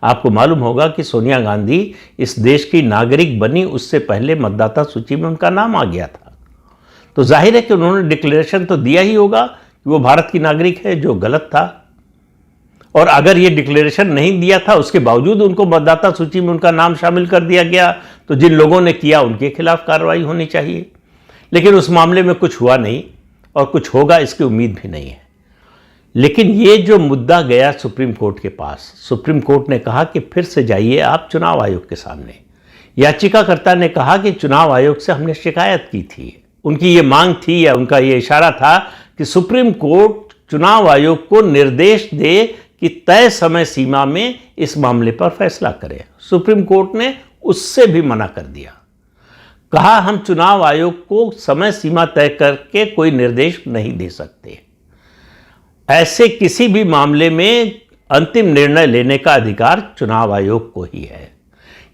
आपको मालूम होगा कि सोनिया गांधी इस देश की नागरिक बनी उससे पहले मतदाता सूची में उनका नाम आ गया था। तो जाहिर है कि उन्होंने डिक्लेरेशन तो दिया ही होगा कि वो भारत की नागरिक है, जो गलत था। और अगर ये डिक्लेरेशन नहीं दिया था उसके बावजूद उनको मतदाता सूची में उनका नाम शामिल कर दिया गया, तो जिन लोगों ने किया उनके खिलाफ कार्रवाई होनी चाहिए। लेकिन उस मामले में कुछ हुआ नहीं और कुछ होगा इसकी उम्मीद भी नहीं है। लेकिन ये जो मुद्दा गया सुप्रीम कोर्ट के पास, सुप्रीम कोर्ट ने कहा कि फिर से जाइए आप चुनाव आयोग के सामने। याचिकाकर्ता ने कहा कि चुनाव आयोग से हमने शिकायत की थी, उनकी ये मांग थी या उनका ये इशारा था कि सुप्रीम कोर्ट चुनाव आयोग को निर्देश दे कि तय समय सीमा में इस मामले पर फैसला करे। सुप्रीम कोर्ट ने उससे भी मना कर दिया, कहा हम चुनाव आयोग को समय सीमा तय करके कोई निर्देश नहीं दे सकते। ऐसे किसी भी मामले में अंतिम निर्णय लेने का अधिकार चुनाव आयोग को ही है।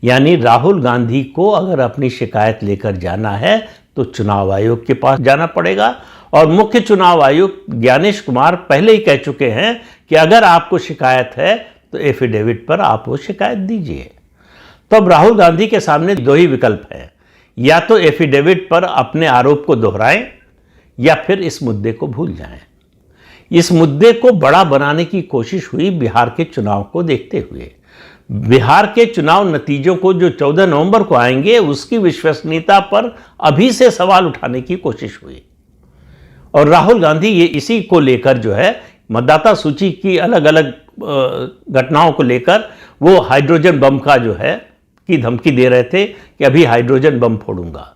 यानी राहुल गांधी को अगर अपनी शिकायत लेकर जाना है तो चुनाव आयोग के पास जाना पड़ेगा। और मुख्य चुनाव आयुक्त ज्ञानेश कुमार पहले ही कह चुके हैं कि अगर आपको शिकायत है तो एफिडेविट पर आप वो शिकायत दीजिए। तो अब राहुल गांधी के सामने दो ही विकल्प हैं, या तो एफिडेविट पर अपने आरोप को दोहराएं या फिर इस मुद्दे को भूल जाएं। इस मुद्दे को बड़ा बनाने की कोशिश हुई बिहार के चुनाव को देखते हुए। बिहार के चुनाव नतीजों को जो 14 नवंबर को आएंगे उसकी विश्वसनीयता पर अभी से सवाल उठाने की कोशिश हुई। और राहुल गांधी ये इसी को लेकर जो है मतदाता सूची की अलग अलग घटनाओं को लेकर वो हाइड्रोजन बम का जो है की धमकी दे रहे थे कि अभी हाइड्रोजन बम फोड़ूंगा।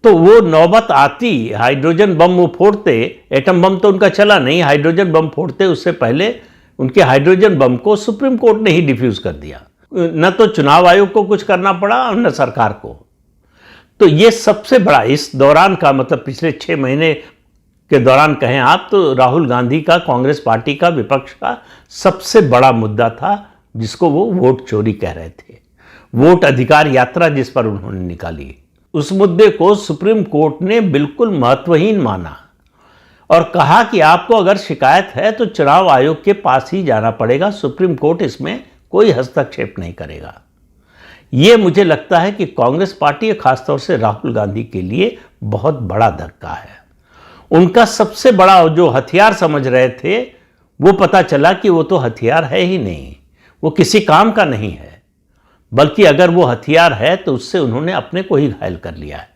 तो वो नौबत आती, हाइड्रोजन बम वो फोड़ते, एटम बम तो उनका चला नहीं, हाइड्रोजन बम फोड़ते उससे पहले उनके हाइड्रोजन बम को सुप्रीम कोर्ट ने ही डिफ्यूज कर दिया। न तो चुनाव आयोग को कुछ करना पड़ा और न सरकार को। तो ये सबसे बड़ा इस दौरान का मतलब पिछले 6 महीने के दौरान कहें आप तो राहुल गांधी का, कांग्रेस पार्टी का, विपक्ष का सबसे बड़ा मुद्दा था जिसको वो वोट चोरी कह रहे थे, वोट अधिकार यात्रा जिस पर उन्होंने निकाली। उस मुद्दे को सुप्रीम कोर्ट ने बिल्कुल महत्वहीन माना और कहा कि आपको अगर शिकायत है तो चुनाव आयोग के पास ही जाना पड़ेगा, सुप्रीम कोर्ट इसमें कोई हस्तक्षेप नहीं करेगा। ये मुझे लगता है कि कांग्रेस पार्टी, खासतौर से राहुल गांधी के लिए बहुत बड़ा धक्का है। उनका सबसे बड़ा जो हथियार समझ रहे थे वो पता चला कि वो तो हथियार है ही नहीं, वो किसी काम का नहीं है, बल्कि अगर वो हथियार है तो उससे उन्होंने अपने को ही घायल कर लिया है।